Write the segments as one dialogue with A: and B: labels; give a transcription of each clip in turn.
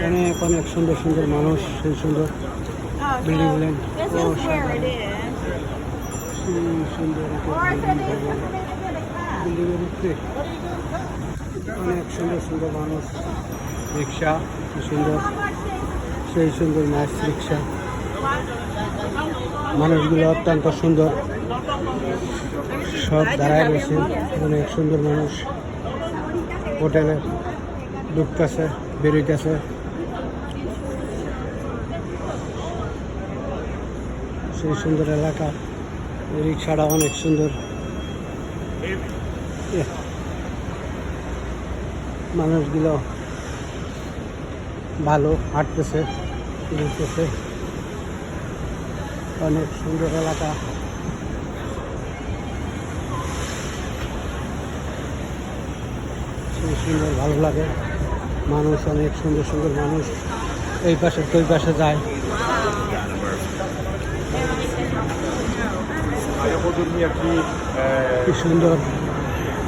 A: অনেক অনেক সুন্দর সুন্দর মানুষ, সেই সুন্দর বিল্ডিং গুলেন সুন্দর বিল্ডিংয়ের উপরে অনেক সুন্দর সুন্দর মানুষ, রিক্সা কি সুন্দর, সেই সুন্দর ম্যাক্স রিক্সা, মানুষগুলো অত্যন্ত সুন্দর, সব দাঁড়ায় রয়েছে, অনেক সুন্দর মানুষ হোটেলে ঢুকতেছে বেরোইতেছে, সেই সুন্দর এলাকা, রিক্সাটা অনেক সুন্দর, মানুষগুলো ভালো হাঁটতেছে ঘুরতেছে, অনেক সুন্দর এলাকা, সেই সুন্দর ভালো লাগে, মানুষ অনেক সুন্দর সুন্দর মানুষ এই পাশে তো ওই পাশে যায়। কি সুন্দর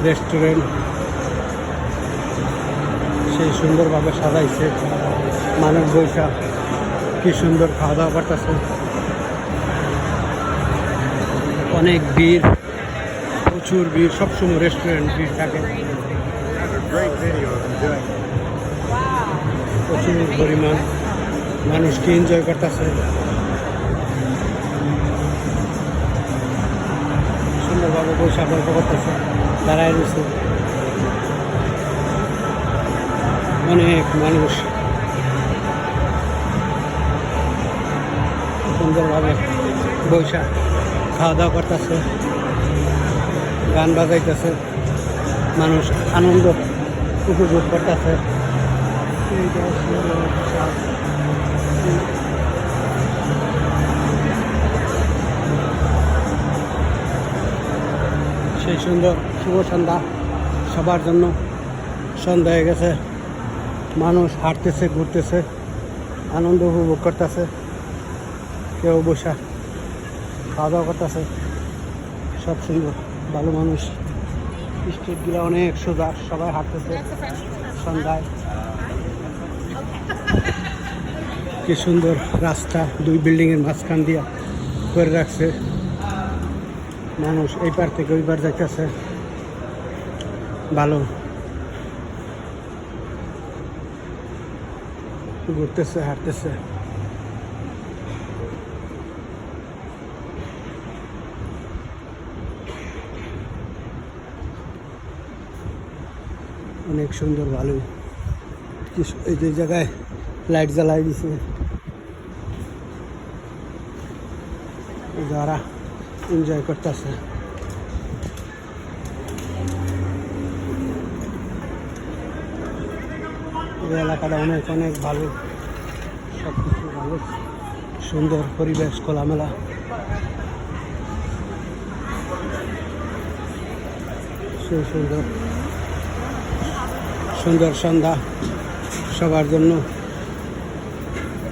A: রেস্টুরেন্ট, সেই সুন্দরভাবে সাজাইছে, মানুষ বৈশা কি সুন্দর খাওয়া দাওয়া করতেছে, অনেক ভিড়, প্রচুর ভিড়, সবসময় রেস্টুরেন্ট ভিড় থাকে, প্রচুর পরিমাণ মানুষকে এনজয় করতেছে, সুন্দরভাবে বৈশা গল্প করতেছে, দাঁড়ায় রয়েছে অনেক মানুষ, সুন্দরভাবে বৈশা খাওয়া দাওয়া করতেছে, গান বাজাইতেছে, মানুষ আনন্দ উপভোগ করতেছে, সেই সুন্দর শুভ সন্ধ্যা সবার জন্য, সন্ধ্যা হয়ে গেছে, মানুষ হাঁটতেছে ঘুরতেছে আনন্দ উপভোগ করতেছে, কেউ বসা খাওয়া দাওয়া করতেছে, সব সুন্দর ভালো মানুষ, স্ট্রিটগুলো অনেক সোজা, সবাই হাঁটতেছে সন্ধ্যায়, কি সুন্দর রাস্তা, দুই বিল্ডিংয়ের মাঝখান দিয়া করে রাখছে, মানুষ এই পার থেকে ওই পার যাইতেছে, ভালো ঘুরতেছে হাঁটতেছে, অনেক সুন্দর ভালো, এই যে জায়গায় লাইট জ্বালাই দিছে, যারা এনজয় করতেছে, এই এলাকাটা অনেক অনেক ভালো, সব কিছু ভালো, সুন্দর পরিবেশ, খোলামেলা, সেই সুন্দর সুন্দর সন্ধ্যা সবার জন্য,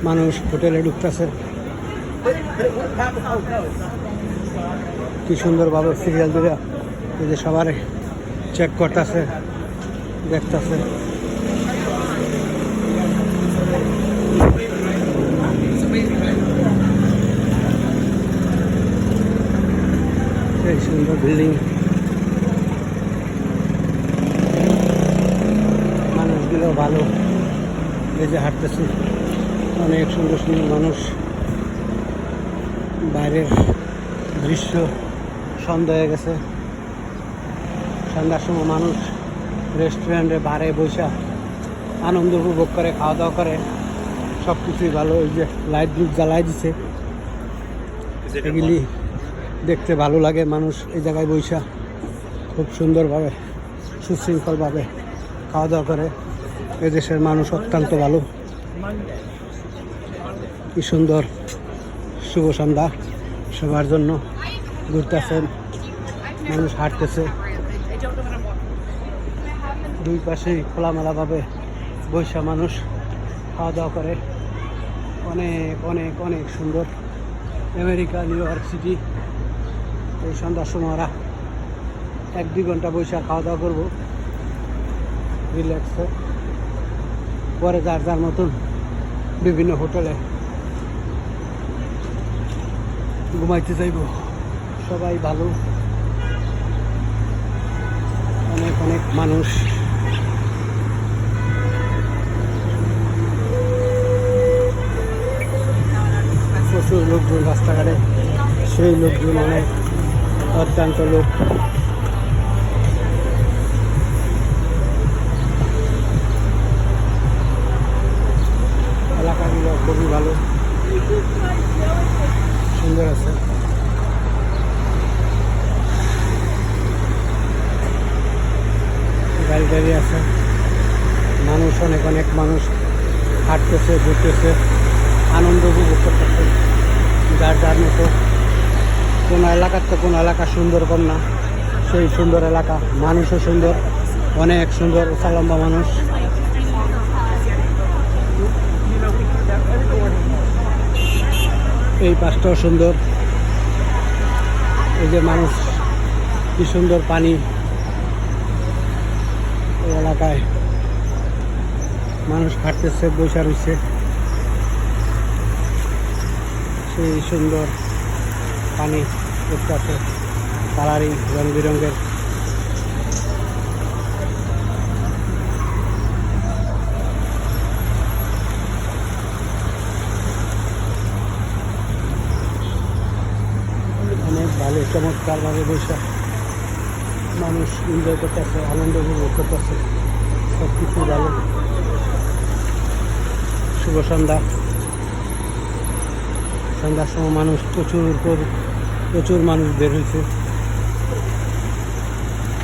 A: মানুষ হোটেলে ঢুকতেছে, কি সুন্দরভাবে সিরিয়াল ধরে এই যে সবার চেক করতেছে, দেখতেছে, সেই সুন্দর বিল্ডিং, মানুষগুলো ভালো, এই যে হাঁটতেছে অনেক সুন্দর সুন্দর মানুষ, বাইরের দৃশ্য, সন্ধ্যা হয়ে গেছে, সন্ধ্যার সময় মানুষ রেস্টুরেন্টে বারে বসে আনন্দ উপভোগ করে, খাওয়া দাওয়া করে, সব কিছুই ভালো, ওই যে লাইট গ্রুপ জ্বালাই দিচ্ছে, এগুলি দেখতে ভালো লাগে, মানুষ এই জায়গায় বৈশা খুব সুন্দরভাবে সুশৃঙ্খলভাবে খাওয়া দাওয়া করে, এদেশের মানুষ অত্যন্ত ভালো, কি সুন্দর শুভ সন্ধ্যা সবার জন্য, ঘুরতেছেন মানুষ, হাঁটতেছে, দুই পাশেই খোলামেলাভাবে বৈশা মানুষ খাওয়া দাওয়া করে, অনেক অনেক অনেক সুন্দর, আমেরিকা নিউ ইয়র্ক সিটি, এই সন্ধ্যার সময় ওরা 1-2 ঘন্টা বৈশা খাওয়া দাওয়া করবো রিল্যাক্সে, পরে যার যার মতন বিভিন্ন হোটেলে ঘুমাইতে যাইব। সবাই ভালো, অনেক অনেক মানুষ। প্রচুর লোকজন রাস্তাঘাটে, সেই লোকজন অনেক অত্যন্ত লোক। এলাকাগুলো খুবই ভালো, সুন্দর আছে। গাড়ি গাড়ি আছে, মানুষ অনেক অনেক মানুষ হাঁটতেছে, ঘুরতেছে, আনন্দ উপভোগ করতেছে যার যার মতো। কোনো এলাকার তো কোনো এলাকা সুন্দর কম না, সেই সুন্দর এলাকা, মানুষও সুন্দর, অনেক সুন্দর, লম্বা মানুষ। এই পাশটাও সুন্দর, এই যে মানুষ, কি সুন্দর পানি এই এলাকায়, মানুষ হাঁটতেছে, বসে রয়েছে, সেই সুন্দর পানি উঠতেছে, কালারিং রং বেরঙের। অনেক ভালো, চমৎকারভাবে বসে মানুষ এনজয় করতেছে, আনন্দ উপভোগ করতেছে, সব কিছু ভালো। শুভ সন্ধ্যা। সন্ধ্যার সময় মানুষ প্রচুর মানুষ বের হয়েছে।